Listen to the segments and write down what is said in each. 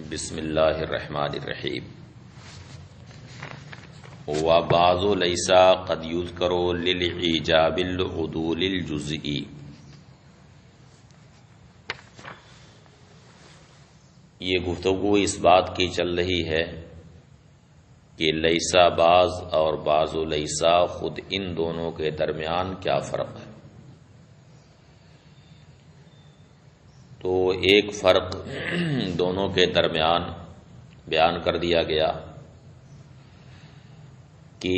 بسم اللہ الرحمن الرحیم وبعض لیس قد یذکر للإیجاب العدول الجزئی۔ یہ گفتگو اس بات کی چل رہی ہے کہ لیسا بعض اور بعض لیسا خود ان دونوں کے درمیان کیا فرق ہے۔ تو ایک فرق دونوں کے درمیان بیان کر دیا گیا کہ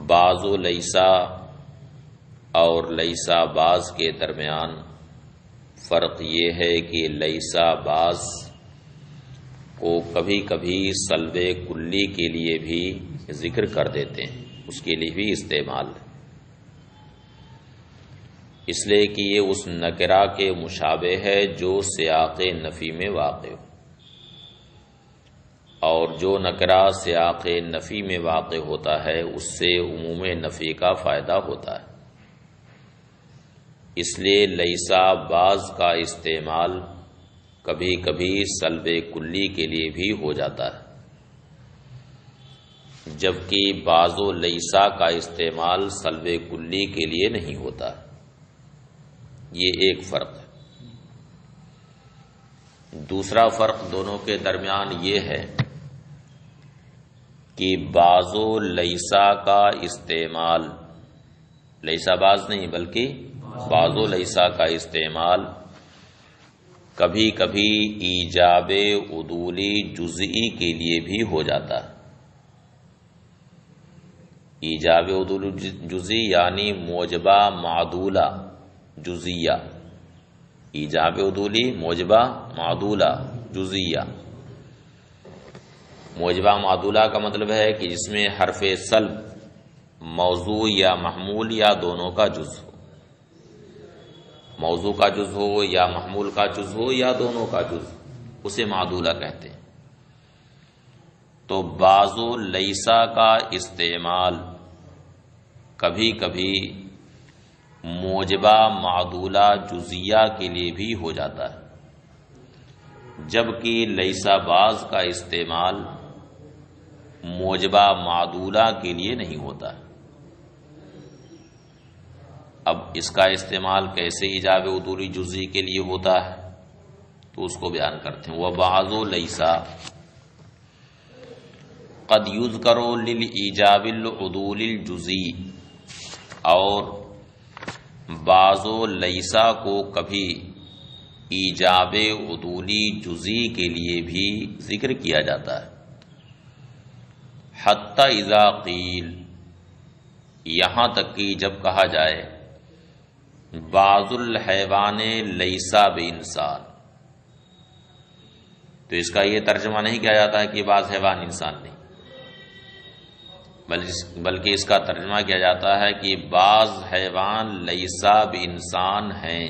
بعض و لیسا اور لیسا بعض کے درمیان فرق یہ ہے کہ لیسا بعض کو کبھی کبھی سلب کلی کے لیے بھی ذکر کر دیتے ہیں، اس کے لیے بھی استعمال ہے، اس لیے کہ یہ اس نکرہ کے مشابہ ہے جو سیاق نفی میں واقع ہو، اور جو نکرہ سیاق نفی میں واقع ہوتا ہے اس سے عموم نفی کا فائدہ ہوتا ہے۔ اس لیے لیسا بعض کا استعمال کبھی کبھی سلب کلی کے لیے بھی ہو جاتا ہے، جبکہ بعض و لیسا کا استعمال سلب کلی کے لیے نہیں ہوتا ہے۔ یہ ایک فرق ہے۔ دوسرا فرق دونوں کے درمیان یہ ہے کہ بعض و لیسا کا استعمال، لیسا بعض نہیں بلکہ بعض و لیسا کا استعمال کبھی کبھی ایجاب عدولی جزئی کے لیے بھی ہو جاتا ہے۔ ایجاب عدول جزئی یعنی موجبہ معدولہ جزیہ، ایجاب عدولی موجبہ معدولہ جزیہ۔ موجبہ معدولہ کا مطلب ہے کہ جس میں حرف سلب موضوع یا محمول یا دونوں کا جز ہو، موضوع کا جز ہو یا محمول کا جز ہو یا دونوں کا جز، اسے معدولہ کہتے ہیں۔ تو بعض و لیسا کا استعمال کبھی کبھی موجبہ معدولہ جزیہ کے لیے بھی ہو جاتا ہے، جبکہ لیسا بعض کا استعمال موجبہ معدولہ کے لیے نہیں ہوتا ہے۔ اب اس کا استعمال کیسے ایجاب عدولی جزئی کے لیے ہوتا ہے تو اس کو بیان کرتے ہیں۔ وبعض لیسا قد یذکر للإیجاب العدول الجزئی، اور بعض و لیسا کو کبھی ایجاب عدولی جزئی کے لیے بھی ذکر کیا جاتا ہے۔ حتی اذا قیل، یہاں تک کہ جب کہا جائے بعض الحیوان لیسا بانسان، تو اس کا یہ ترجمہ نہیں کیا جاتا ہے کہ بعض حیوان انسان نہیں، بلکہ اس کا ترجمہ کیا جاتا ہے کہ بعض حیوان لیسا بانسان ہیں۔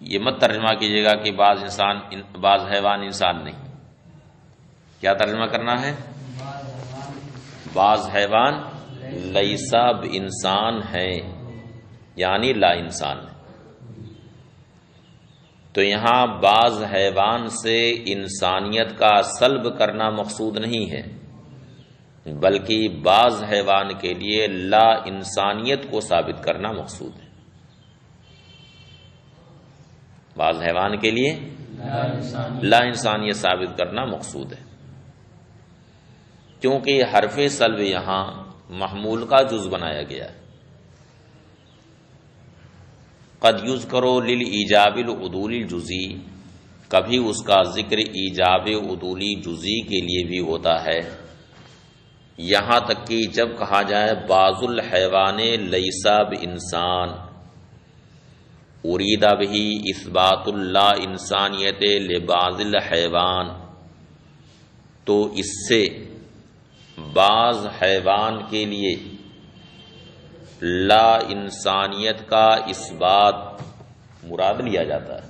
یہ مت ترجمہ کیجیے گا کہ بعض حیوان انسان نہیں، کیا ترجمہ کرنا ہے؟ بعض حیوان لیسا بانسان ہیں، یعنی لا انسان ہے۔ تو یہاں بعض حیوان سے انسانیت کا سلب کرنا مقصود نہیں ہے، بلکہ بعض حیوان کے لیے لا انسانیت کو ثابت کرنا مقصود ہے۔ بعض حیوان کے لیے لا انسانیت ثابت کرنا مقصود ہے، کیونکہ حرف سلب یہاں محمول کا جز بنایا گیا ہے۔ قد یذکر للإیجاب العدولی الجزئی، کبھی اس کا ذکر ایجاب عدولی جزئی کے لیے بھی ہوتا ہے، یہاں تک کہ جب کہا جائے بعض الحیوان لیسا بانسان، ارید بہ اثبات اللا انسانیت لبعض الحیوان، تو اس سے بعض حیوان کے لیے لا انسانیت کا اثبات مراد لیا جاتا ہے۔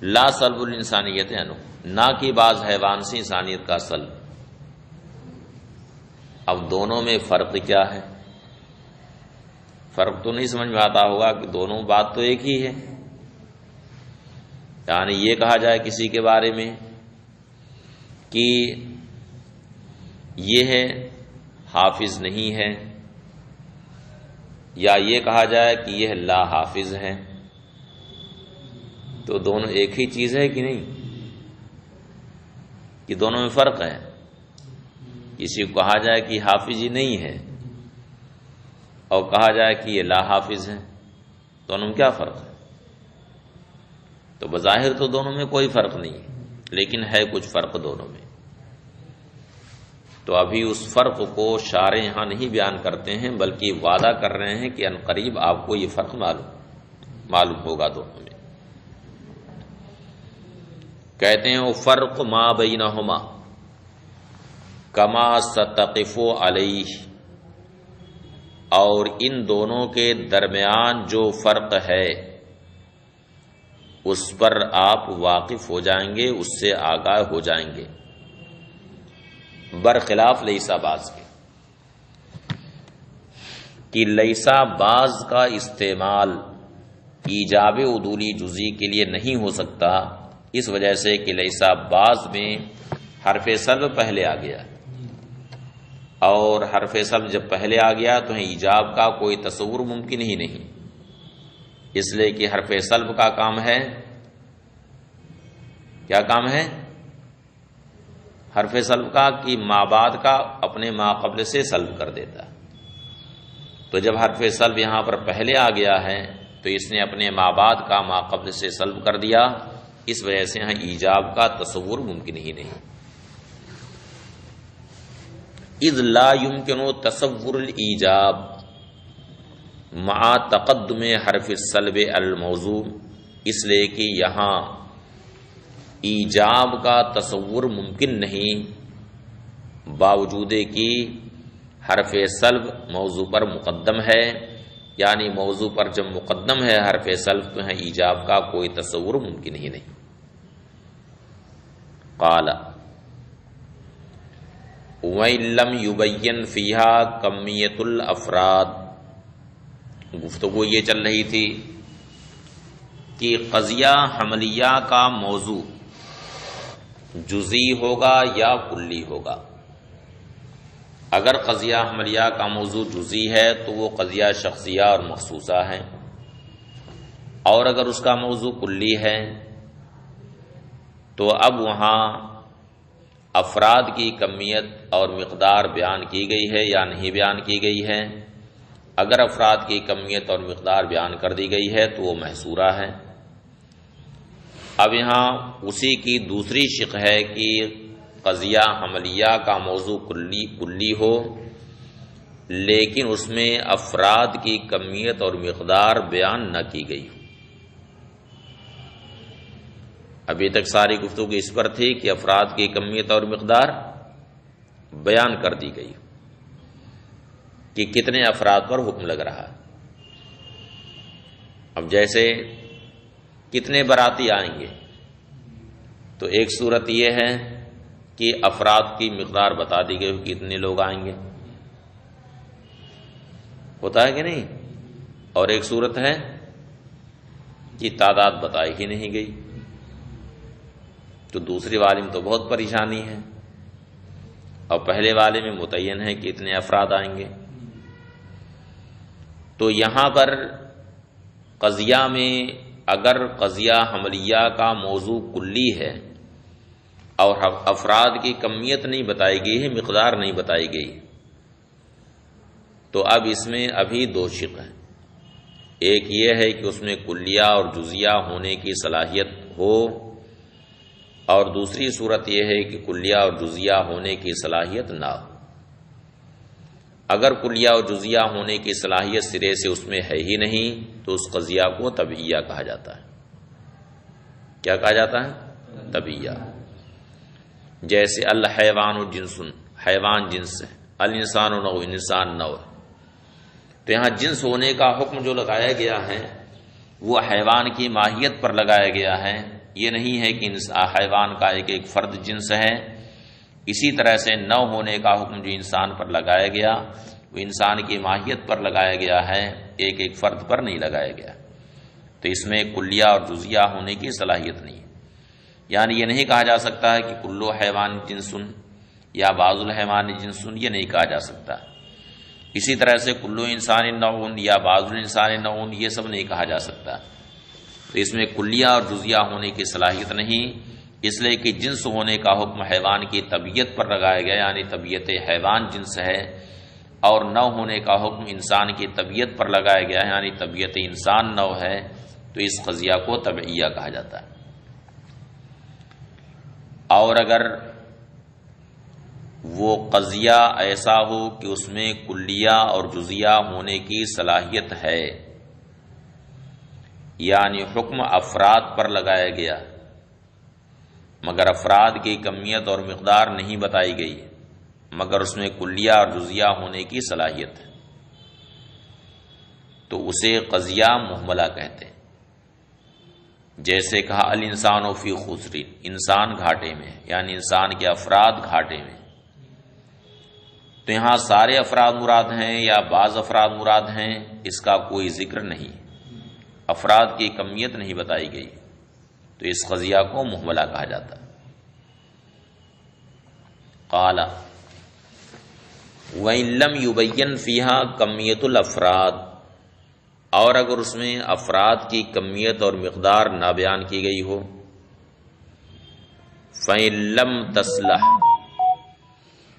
لا سلب الانسانیت ہے نہ کہ بعض حیوان سے انسانیت کا سلب۔ اب دونوں میں فرق کیا ہے؟ فرق تو نہیں سمجھ میں آتا ہوگا کہ دونوں بات تو ایک ہی ہے. یعنی یہ کہا جائے کسی کے بارے میں کہ یہ ہے حافظ نہیں ہے، یا یہ کہا جائے کہ یہ لا حافظ ہے، تو دونوں ایک ہی چیز ہے کہ نہیں؟ کہ دونوں میں فرق ہے. کسی کو کہا جائے کہ حافظ ہی نہیں ہے اور کہا جائے کہ یہ لا حافظ ہے، دونوں میں کیا فرق ہے؟ تو بظاہر تو دونوں میں کوئی فرق نہیں ہے، لیکن ہے کچھ فرق دونوں میں. تو ابھی اس فرق کو شارح یہاں نہیں بیان کرتے ہیں، بلکہ وعدہ کر رہے ہیں کہ عنقریب آپ کو یہ فرق معلوم ہوگا دونوں میں. کہتے ہیں وہ فرق ما بینہما کما ستقف علیہ، اور ان دونوں کے درمیان جو فرق ہے اس پر آپ واقف ہو جائیں گے، اس سے آگاہ ہو جائیں گے، برخلاف لیسا باز کے. کہ لیسا باز کا استعمال ایجاب عدولی جزئی کے لیے نہیں ہو سکتا، اس وجہ سے کہ لیسا باز میں حرف سلب پہلے آ گیا، اور حرف سلب جب پہلے آ گیا تو ایجاب کا کوئی تصور ممکن ہی نہیں، اس لیے کہ حرف سلب کا کام ہے، کیا کام ہے؟ حرف سلب کا کہ ما بعد کا اپنے ما قبل سے سلب کر دیتا. تو جب حرف سلب یہاں پر پہلے آ گیا ہے تو اس نے اپنے ما بعد کا ما قبل سے سلب کر دیا، اس وجہ سے یہاں ایجاب کا تصور ممکن ہی نہیں. اذ لا يمكن تصور الایجاب مع تقدم حرف السلب الموضوع، اس لیے کہ یہاں ایجاب کا تصور ممکن نہیں باوجود کہ حرف سلب موضوع پر مقدم ہے. یعنی موضوع پر جب مقدم ہے حرف سلب تو یہاں ایجاب کا کوئی تصور ممکن ہی نہیں. قال وَإِن لَّمْ يُبَيَّنْ فِيهَا کمیت الافراد، گفتگو یہ چل رہی تھی کہ قضیہ حملیہ کا موضوع جزئی ہوگا یا کلی ہوگا. اگر قضیہ حملیہ کا موضوع جزئی ہے تو وہ قضیہ شخصیہ اور مخصوصہ ہے، اور اگر اس کا موضوع کلی ہے تو اب وہاں افراد کی کمیت اور مقدار بیان کی گئی ہے یا نہیں بیان کی گئی ہے. اگر افراد کی کمیت اور مقدار بیان کر دی گئی ہے تو وہ محصورہ ہے. اب یہاں اسی کی دوسری شق ہے کہ قضیہ حملیہ کا موضوع کلی ہو لیکن اس میں افراد کی کمیت اور مقدار بیان نہ کی گئی. ابھی تک ساری گفتگو اس پر تھی کہ افراد کی کمیت اور مقدار بیان کر دی گئی کہ کتنے افراد پر حکم لگ رہا ہے. اب جیسے کتنے باراتی آئیں گے تو ایک صورت یہ ہے کہ افراد کی مقدار بتا دی گئی کہ اتنے لوگ آئیں گے، ہوتا ہے کہ نہیں، اور ایک صورت ہے کہ تعداد بتائی ہی نہیں گئی. تو دوسری والے میں تو بہت پریشانی ہے، اور پہلے والے میں متعین ہے کہ اتنے افراد آئیں گے. تو یہاں پر قضیہ میں اگر قضیہ حملیہ کا موضوع کلی ہے اور افراد کی کمیت نہیں بتائی گئی ہے، مقدار نہیں بتائی گئی، تو اب اس میں ابھی دو شق ہیں. ایک یہ ہے کہ اس میں کلیہ اور جزیہ ہونے کی صلاحیت ہو، اور دوسری صورت یہ ہے کہ کلیہ اور جزیہ ہونے کی صلاحیت نہ ہو. اگر کلیہ اور جزیہ ہونے کی صلاحیت سرے سے اس میں ہے ہی نہیں تو اس قضیہ کو طبعیہ کہا جاتا ہے. کیا کہا جاتا ہے؟ طبعیہ. جیسے الحیوان جنس، حیوان جنس ہے، الانسان نوع، انسان نوع. تو یہاں جنس ہونے کا حکم جو لگایا گیا ہے وہ حیوان کی ماہیت پر لگایا گیا ہے. یہ نہیں ہے کہ حیوان کا ایک ایک فرد جنس ہے. اسی طرح سے نوع ہونے کا حکم جو انسان پر لگایا گیا وہ انسان کی ماہیت پر لگایا گیا ہے. ایک ایک فرد پر نہیں لگایا گیا، تو اس میں کلیہ اور جزیہ ہونے کی صلاحیت نہیں ہے۔ یعنی یہ نہیں کہا جا سکتا ہے کہ کلو حیوان جنسن یا بعض الحیوان جنسن، یہ نہیں کہا جا سکتا۔ اسی طرح سے کلو انسان نوعن یا بعض الانسان نوعن، یہ سب نہیں کہا جا سکتا۔ تو اس میں کلیہ اور جزیہ ہونے کی صلاحیت نہیں، اس لیے کہ جنس ہونے کا حکم حیوان کی طبیعت پر لگایا گیا، یعنی طبیعت حیوان جنس ہے، اور نو ہونے کا حکم انسان کی طبیعت پر لگایا گیا، یعنی طبیعت انسان نو ہے، تو اس قضیہ کو تبعیہ کہا جاتا ہے۔ اور اگر وہ قضیہ ایسا ہو کہ اس میں کلیہ اور جزیہ ہونے کی صلاحیت ہے، یعنی حکم افراد پر لگایا گیا مگر افراد کی کمیت اور مقدار نہیں بتائی گئی، مگر اس میں کلیہ اور جزیہ ہونے کی صلاحیت ہے، تو اسے قضیہ محملہ کہتے ہیں۔ جیسے کہا الانسان فی خسر، انسان گھاٹے میں، یعنی انسان کے افراد گھاٹے میں، تو یہاں سارے افراد مراد ہیں یا بعض افراد مراد ہیں، اس کا کوئی ذکر نہیں، افراد کی کمیت نہیں بتائی گئی، تو اس قضیہ کو محملہ کہا جاتا ہے۔ قال وَإِن لَّمْ يُبَيَّن فِيهَا کمیت الافراد، اور اگر اس میں افراد کی کمیت اور مقدار نہ بیان کی گئی ہو، فَإِن لَّمْ تَصْلَحْ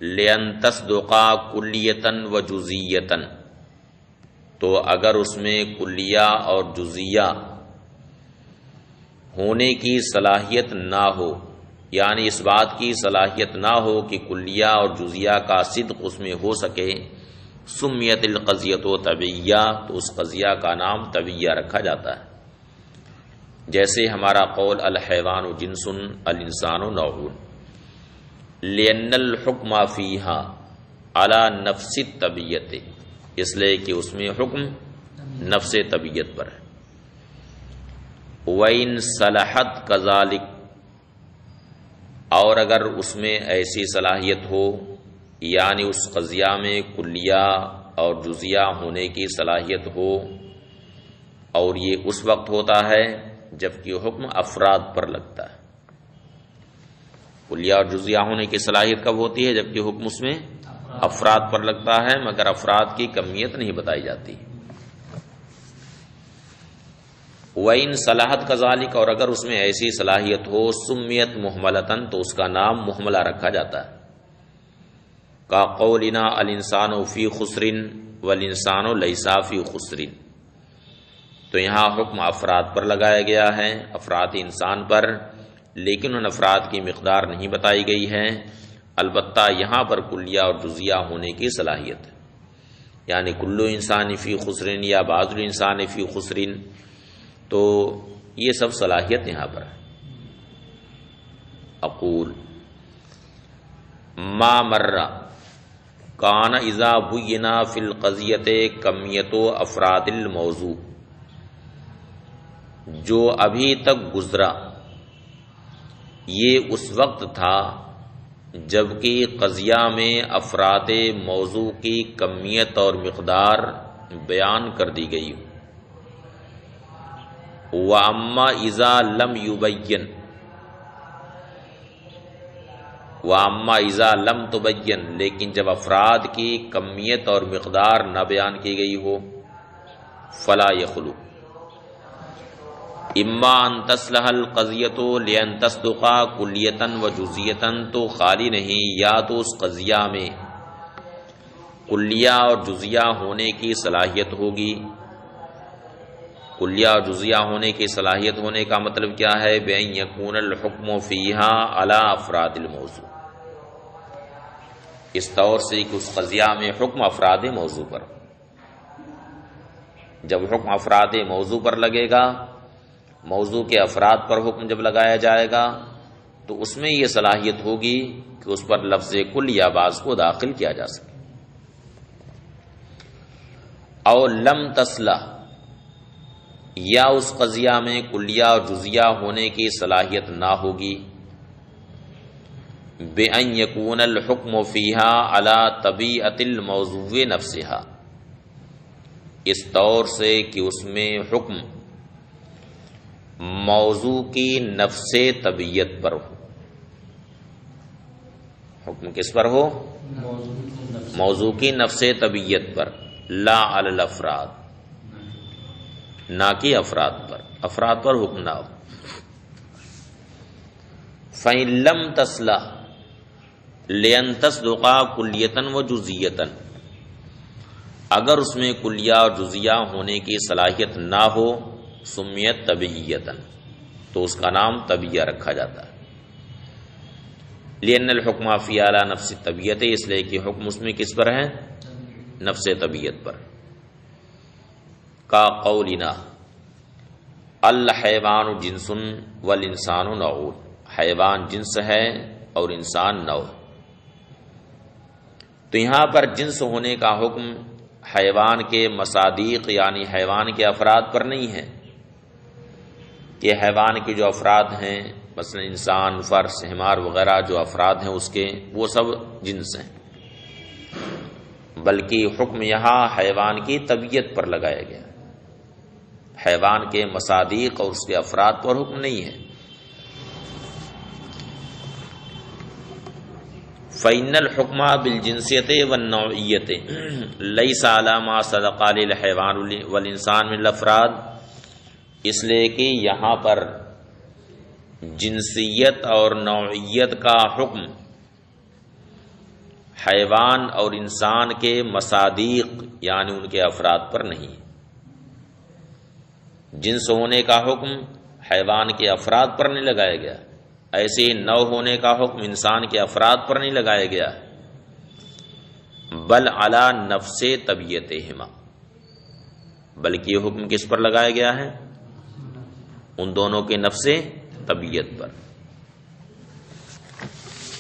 لِأَن تَصْدُقَا كُلِّيَّةً وَجُزِيَّةً، تو اگر اس میں کلیہ اور جزیہ ہونے کی صلاحیت نہ ہو، یعنی اس بات کی صلاحیت نہ ہو کہ کلیہ اور جزیہ کا صدق اس میں ہو سکے، سمیت القضیۃ طبعیہ، تو اس قضیہ کا نام طبعیہ رکھا جاتا ہے۔ جیسے ہمارا قول الحیوان جنس الانسان نوع، لأن الحکم فیہا علی نفس الطبیعت، اس لیے کہ اس میں حکم نفس طبیعت پر ہے۔ وَإِن صلحت کذالک، اور اگر اس میں ایسی صلاحیت ہو، یعنی اس قضیہ میں کلیہ اور جزیہ ہونے کی صلاحیت ہو، اور یہ اس وقت ہوتا ہے جبکہ حکم افراد پر لگتا ہے۔ کلیہ اور جزیہ ہونے کی صلاحیت کب ہوتی ہے؟ جبکہ حکم اس میں افراد پر لگتا ہے مگر افراد کی کمیت نہیں بتائی جاتی۔ وَإِن صلحت کذالک، اور اگر اس میں ایسی صلاحیت ہو، سمیت محملتاً، تو اس کا نام محملہ رکھا جاتا ہے۔ کا قولنا الانسان فی خسر والانسان لیس فی خسر، تو یہاں حکم افراد پر لگایا گیا ہے، افراد انسان پر، لیکن ان افراد کی مقدار نہیں بتائی گئی ہے، البتہ یہاں پر کلیہ اور جزیہ ہونے کی صلاحیت ہے، یعنی کلو انسان فی خسر یا بعض الانسان فی خسر، تو یہ سب صلاحیت یہاں پر ہے۔ اقول ما مر کان اذا بینا فی القضیۃ کمیت افراد الموضوع، جو ابھی تک گزرا یہ اس وقت تھا جبکہ قضیہ میں افراد موضوع کی کمیت اور مقدار بیان کر دی گئی۔ وَأَمَّا إِذَا لَمْ يُبَيَّن، وَأَمَّا إِذَا لَمْ تُبَيَّن، لیکن جب افراد کی کمیت اور مقدار نہ بیان کی گئی ہو، فَلَا يَخْلُو اما ان تصلح القضیۃ لأن تصدقا کلیۃً وجزیۃً، تو خالی نہیں، یا تو اس قضیہ میں کلیہ اور جزیہ ہونے کی صلاحیت ہوگی۔ کلیہ اور جزیہ ہونے کی صلاحیت ہونے کا مطلب کیا ہے؟ بأن یکون الحکم فیہا علی افراد الموضوع، اس طور سے کہ اس قضیہ میں حکم افراد موضوع پر، جب حکم افراد موضوع پر لگے گا، موضوع کے افراد پر حکم جب لگایا جائے گا، تو اس میں یہ صلاحیت ہوگی کہ اس پر لفظ کل یا بعض کو داخل کیا جا سکے۔ اور لم تصلح، یا اس قضیہ میں کلیہ اور جزیہ ہونے کی صلاحیت نہ ہوگی، بأن یکون الحکم فیہا علی طبیعت الموضوع نفسہا، اس طور سے کہ اس میں حکم موضوع کی نفس طبیعت پر ہو. حکم کس پر ہو؟ موضوع کی نفس طبیعت پر، لا علی الافراد، نہ کہ افراد پر. افراد پر حکم نہ ہو. فَإِن لَمْ تَصْلَحْ لِأَن تَصْدُقَ کُلِّیَّةً وَجُزْئِیَّةً، اگر اس میں کلیہ اور جزیہ ہونے کی صلاحیت نہ ہو، سمیت طبیعیتاً، تو اس کا نام طبیعہ رکھا جاتا ہے. لِأَنَّ الْحُكْمَ فِي عَلَى نَفْسِ الطَّبِیَّةِ، اس لیے کہ حکم اس میں کس پر ہے؟ نفس طبیعت پر. کا قولنا الحیوان جنس والانسان نوع، حیوان جنس ہے اور انسان نوع. تو یہاں پر جنس ہونے کا حکم حیوان کے مصادیق یعنی حیوان کے افراد پر نہیں ہے کہ حیوان کے جو افراد ہیں، مثلا انسان، فرس، حمار وغیرہ جو افراد ہیں اس کے، وہ سب جنس ہیں، بلکہ حکم یہاں حیوان کی طبیعت پر لگایا گیا. حیوان کے مصادیق اور اس کے افراد پر حکم نہیں ہے. فَإِنَّ الْحُكْمَ بِالْجِنسِيَّةِ وَالنَّوْعِيَّةِ لَيْسَ عَلَى مَا صَدَقَ عَلَيْهِ الْحَيْوَانُ وَالْإِنسَانُ مِنَ الْأَفْرَادِ، اس لیے کہ یہاں پر جنسیت اور نوعیت کا حکم حیوان اور انسان کے مصادیق یعنی ان کے افراد پر نہیں. جنس ہونے کا حکم حیوان کے افراد پر نہیں لگایا گیا، ایسے ہی نوع ہونے کا حکم انسان کے افراد پر نہیں لگایا گیا، بل علی نفس طبیعتہما، بلکہ یہ حکم کس پر لگایا گیا ہے؟ ان دونوں کے نفس طبیعت پر.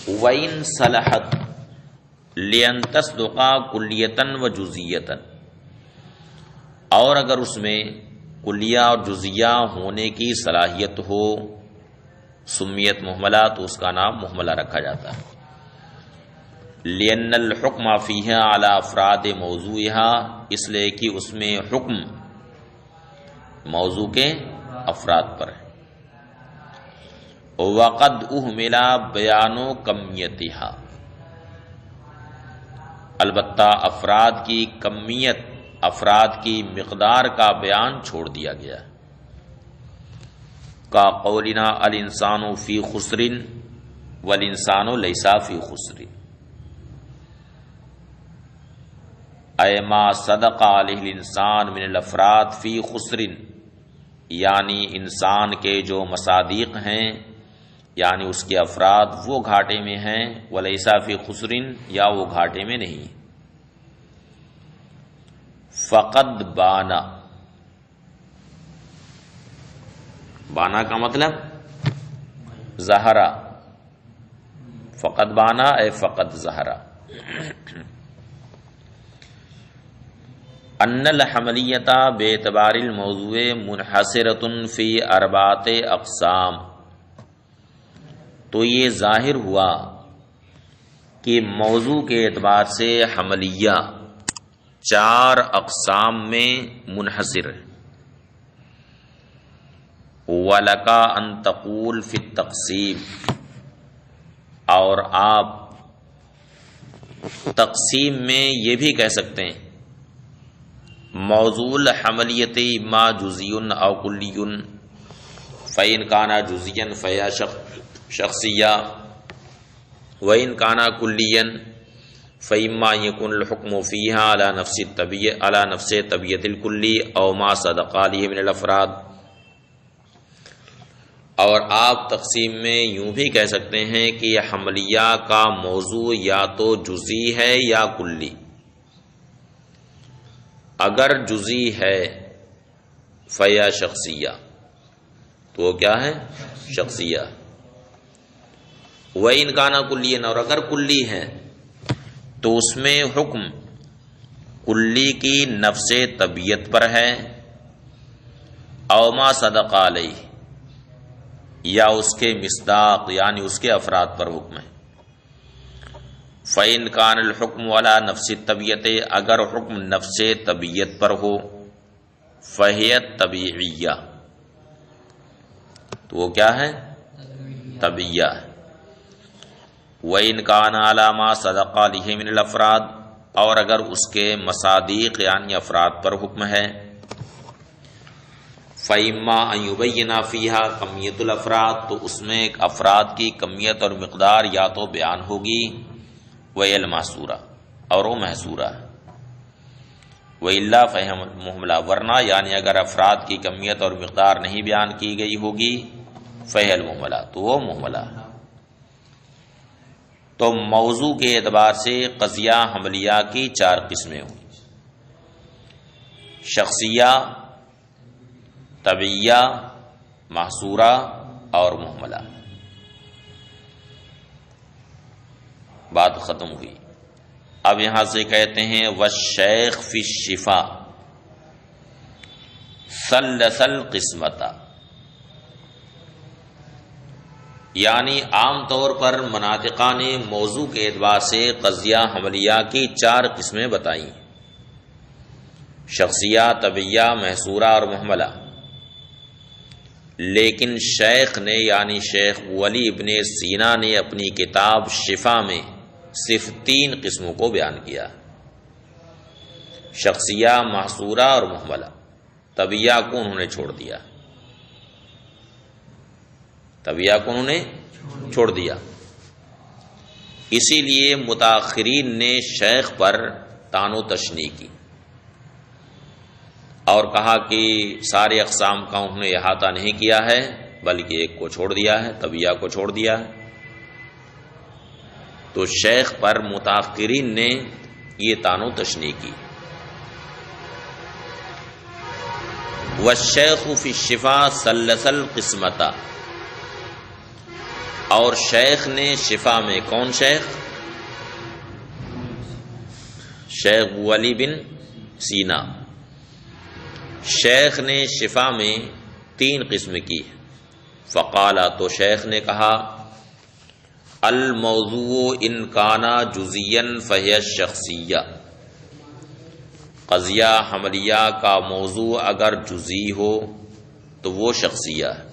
وَإِن صَلَحَتْ لِأَن تَصْدُقَ کُلِّیَّةً وَجُزْئِیَّةً، اور اگر اس میں کلیہ اور جزیہ ہونے کی صلاحیت ہو، سمیت محملہ، تو اس کا نام محملہ رکھا جاتا ہے. لِأَنَّ الْحُكْمَ فِيهَا عَلَى أَفْرَادِ مَوْضُوعِهَا، اس لیے کہ اس میں حکم موضوع کے افراد پر ہے. وَقَدْ أُهْمِلَ بَيَانُ كَمِّيَتِهَا، البتہ افراد کی کمیت، افراد کی مقدار کا بیان چھوڑ دیا گیا. کا قولنا الانسان فی خسر والانسان لیس فی خسر، اے ما صدق علیہ الانسان من الافراد فی خسر، یعنی انسان کے جو مصادیق ہیں یعنی اس کے افراد وہ گھاٹے میں ہیں، ولیس فی خسر، یا وہ گھاٹے میں نہیں. فقد بانا، بانا کا مطلب ظہرا، فقد بانا اے فقد ظہرا. ان الحملیۃ باعتبار الموضوع منحصرۃ فی اربعۃ اقسام، تو یہ ظاہر ہوا کہ موضوع کے اعتبار سے حملیہ 4 اقسام میں منحصر ہے. وَلَكَ أَن تَقُولَ فِي التَّقْسِيمِ، اور آپ تقسیم میں یہ بھی کہہ سکتے ہیں موضوع الحملیت ما جزئی او کلی، فَإِن كَانَ جزئيا فَهِيَ شخصیہ، وَإِن كَانَ كُلِّيًا فَإِمَّا يَكُونُ الْحُكْمُ فِيهَا عَلَى نَفْسِ طَبِيعَةِ الْكُلِّ أَوْ مَا صَدَقَ عَلَيْهِ مِنَ الْأَفْرَادِ. اور آپ تقسیم میں یوں بھی کہہ سکتے ہیں کہ یہ حملیہ کا موضوع یا تو جزئی ہے یا کلی. اگر جزئی ہے فیا شخصیہ، تو وہ کیا ہے؟ شخصیہ. وَإِن كَانَ كُلِّيًا، اور اگر کلی ہے تو اس میں حکم کلی کی نفس طبیعت پر ہے، او ما صدق علیہ، یا اس کے مصداق یعنی اس کے افراد پر حکم ہے. فَإِن كَانَ الْحُكْمُ عَلَى نَفْسِ الطَّبِيَّةِ، اگر حکم نفس طبیعت پر ہو، فہی طبیعیہ، تو وہ کیا ہے؟ طبیعیہ ہے۔ وَإِنْ كَانَ عَلَى مَا صَدَقَ عَلَيْهِ مِنَ الْأَفْرَادِ، اور اگر اس کے مصادیق یعنی افراد پر حکم ہے، فَإِمَّا أَن يُبَيِّنَ فِيهَا کمیت الافراد، تو اس میں ایک افراد کی کمیت اور مقدار یا تو بیان ہوگی، وَهِيَ الْمَحْصُورَةُ، اور وہ محصورہ ہے، وَإِلَّا فَهِيَ مُهْمَلَةٌ، ورنہ یعنی اگر افراد کی کمیت اور مقدار نہیں بیان کی گئی ہوگی، فَهِيَ الْمُهْمَلَةُ، تو وہ مہملہ ہے۔ تو موضوع کے اعتبار سے قضیہ حملیہ کی 4 قسمیں ہوئی: شخصیہ، طبیعیہ، محصورہ اور مہملہ۔ بات ختم ہوئی۔ اب یہاں سے کہتے ہیں والشیخ فی الشفا ثلث القسمۃ، یعنی عام طور پر مناطقہ نے موضوع کے اعتبار سے قضیہ حملیہ کی 4 قسمیں بتائیں: شخصیہ، طبیعیہ، محصورہ اور مہملہ۔ لیکن شیخ نے یعنی شیخ ولی ابن سینا نے اپنی کتاب شفا میں صرف 3 قسموں کو بیان کیا: شخصیہ، محصورہ اور مہملہ۔ طبیعیہ کو انہوں نے چھوڑ دیا، طبیعیہ کو انہوں نے چھوڑ دیا۔ اسی لیے متاخرین نے شیخ پر طعن و تشنیع کی اور کہا کہ سارے اقسام کا انہوں نے احاطہ نہیں کیا ہے، بلکہ ایک کو چھوڑ دیا ہے، طبیعیہ کو چھوڑ دیا ہے۔ تو شیخ پر متاخرین نے یہ طعن و تشنیع کی۔ والشیخ فی الشفا ثلث القسمۃ، اور شیخ نے شفا میں، کون شیخ؟ شیخ ولی بن سینا، شیخ نے شفا میں 3 قسم کی۔ فقال، تو شیخ نے کہا الموضوع ان کانا جزیا فہی الشخصیہ، قضیہ حملیہ کا موضوع اگر جزئی ہو تو وہ شخصیہ ہے،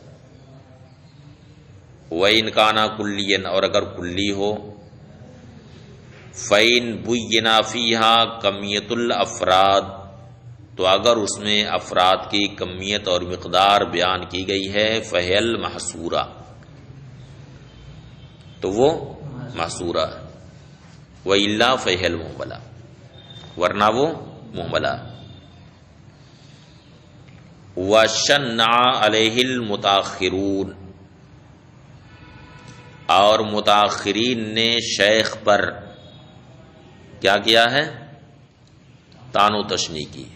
وَإِنْ كَانَ كُلِّيًا، اور اگر کلی ہو، فَإِنْ بُيِّنَ فِيهَا کمیت الافراد، تو اگر اس میں افراد کی کمیت اور مقدار بیان کی گئی ہے، فَهِيَ الْمَحْصُورَةُ، تو وہ محصورہ ہے، وَإِلَّا فَهِيَ الْمُهْمَلَةُ، ورنہ وہ مہملہ۔ وَشَنَّعَ عَلَيْهِ الْمُتَأَخِّرُونَ، اور متاخرین نے شیخ پر کیا کیا ہے؟ طعن و تشنیع کی۔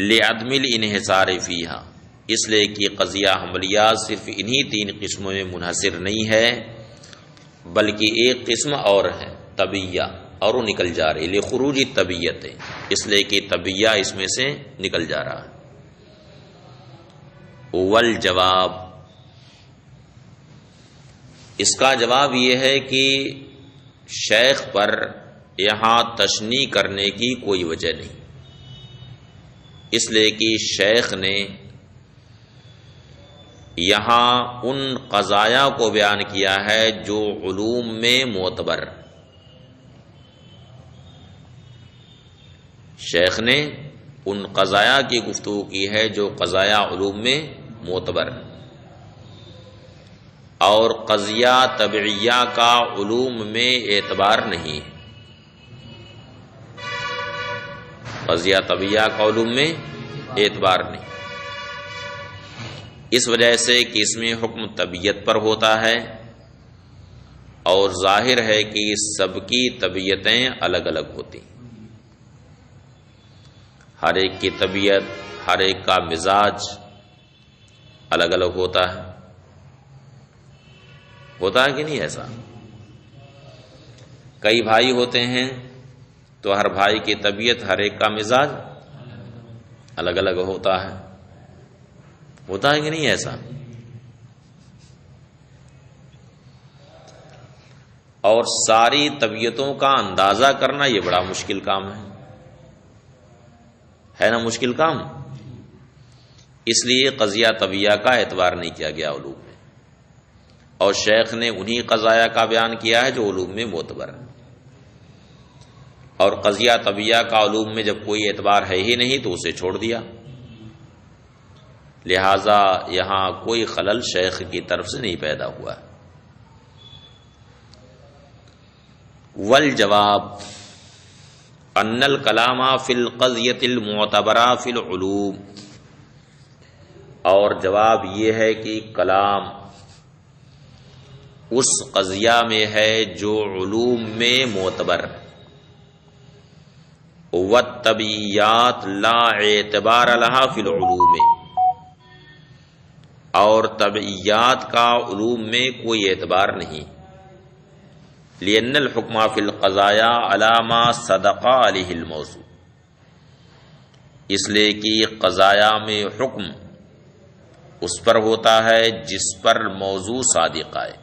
لعدم الانحصار فیہا، اس لیے کہ قضیہ حملیہ صرف انہی 3 قسموں میں منحصر نہیں ہے، بلکہ ایک قسم اور ہے طبیعیہ، اور وہ نکل جا رہی لخروج طبیعت، اس لیے کہ طبیعیہ اس میں سے نکل جا رہا ہے۔ والجواب، اس کا جواب یہ ہے کہ شیخ پر یہاں تشنیع کرنے کی کوئی وجہ نہیں، اس لیے کہ شیخ نے یہاں ان قضایا کو بیان کیا ہے جو علوم میں معتبر، شیخ نے ان قضایا کی گفتگو کی ہے جو قضایا علوم میں معتبر، اور قضیہ طبیعیہ کا علوم میں اعتبار نہیں، قضیہ طبیعیہ کا علوم میں اعتبار نہیں، اس وجہ سے کہ اس میں حکم طبیعت پر ہوتا ہے، اور ظاہر ہے کہ سب کی طبیعتیں الگ الگ ہوتی، ہر ایک کی طبیعت، ہر ایک کا مزاج الگ الگ ہوتا ہے کہ نہیں ایسا؟ کئی بھائی ہوتے ہیں تو ہر بھائی کی طبیعت، ہر ایک کا مزاج الگ الگ ہوتا ہے کہ نہیں ایسا؟ اور ساری طبیعتوں کا اندازہ کرنا یہ بڑا مشکل کام ہے نا مشکل کام، اس لیے قضیہ طبیعہ کا اعتبار نہیں کیا گیا علوم میں، اور شیخ نے انہی قضایا کا بیان کیا ہے جو علوم میں معتبر ہے، اور قضیہ طبیعہ کا علوم میں جب کوئی اعتبار ہے ہی نہیں تو اسے چھوڑ دیا، لہذا یہاں کوئی خلل شیخ کی طرف سے نہیں پیدا ہوا۔ والجواب ان الکلام فی القضیۃ المعتبرہ فی العلوم، اور جواب یہ ہے کہ کلام اس قضیہ میں ہے جو علوم میں معتبر، والطبیعیات لا اعتبار لہا فی العلوم، اور طبیعیات کا علوم میں کوئی اعتبار نہیں، لأن الحکم فی القضایا علی ما صدق علیہ الموضوع، اس لیے کہ قضایا میں حکم اس پر ہوتا ہے جس پر موضوع صادق آئے،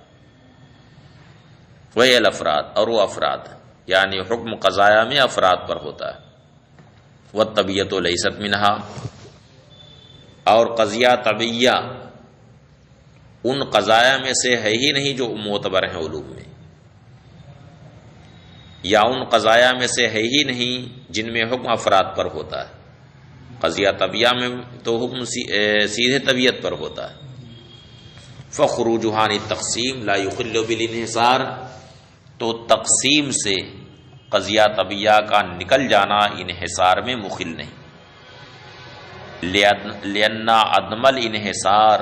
وہی الافراد، اور وہ افراد، یعنی حکم قضایا میں افراد پر ہوتا ہے، والطبیعۃ لیست منہا، اور قضیہ طبیعہ ان قضایا میں سے ہے ہی نہیں جو معتبر ہیں علوم میں، یا ان قضایا میں سے ہے ہی نہیں جن میں حکم افراد پر ہوتا ہے، قضیہ طبیعہ میں تو حکم سیدھے طبیعت پر ہوتا ہے، فخروج عن التقسیم لا یخل بالانحصار، تو تقسیم سے قضیہ طبیعہ کا نکل جانا انحصار میں مخل نہیں، لأن عدم الانحصار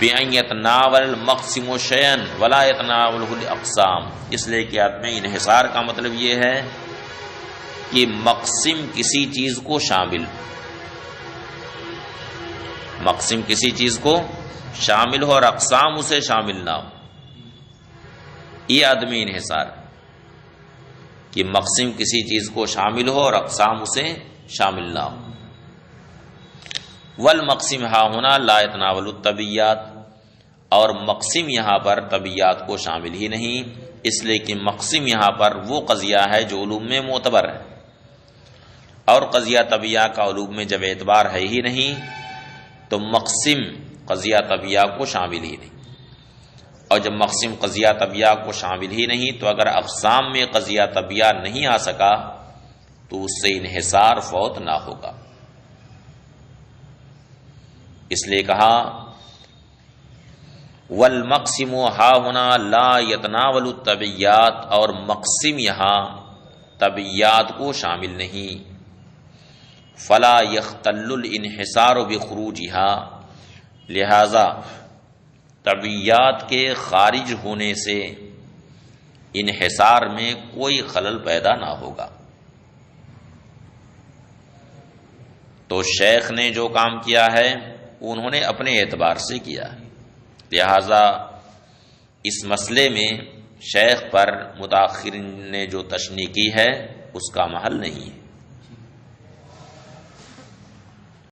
بأن يتناول المقسم شيئا ولا يتناوله الاقسام، اس لیے کہ عدم انحصار کا مطلب یہ ہے کہ مقسم کسی چیز کو شامل، مقسم کسی چیز کو شامل ہو اور اقسام اسے شامل نہ ہو، یہ عدم انحصار، کہ مقسم کسی چیز کو شامل ہو اور اقسام اسے شامل نہ ہو۔ والمقسم ہا ہونا لا يتناول الطبیعات، اور مقسم یہاں پر طبیعات کو شامل ہی نہیں، اس لیے کہ مقسم یہاں پر وہ قضیہ ہے جو علوم میں معتبر ہے، اور قضیہ طبیعہ کا علوم میں جب اعتبار ہے ہی نہیں تو مقسم قضیہ طبیعہ کو شامل ہی نہیں، اور جب مقسم قضیہ طبیعہ کو شامل ہی نہیں تو اگر اقسام میں قضیہ طبیعہ نہیں آ سکا تو اس سے انحصار فوت نہ ہوگا، اس لیے کہا والمقسم ہا ہونا لا یتناول الطبیعات، اور مقسم یہاں طبیعات کو شامل نہیں، فلا یختل الانحصار بخروجها، لہذا طبیعات کے خارج ہونے سے انحصار میں کوئی خلل پیدا نہ ہوگا۔ تو شیخ نے جو کام کیا ہے انہوں نے اپنے اعتبار سے کیا ہے، لہذا اس مسئلے میں شیخ پر متاخرین نے جو تشنیع کی ہے اس کا محل نہیں ہے۔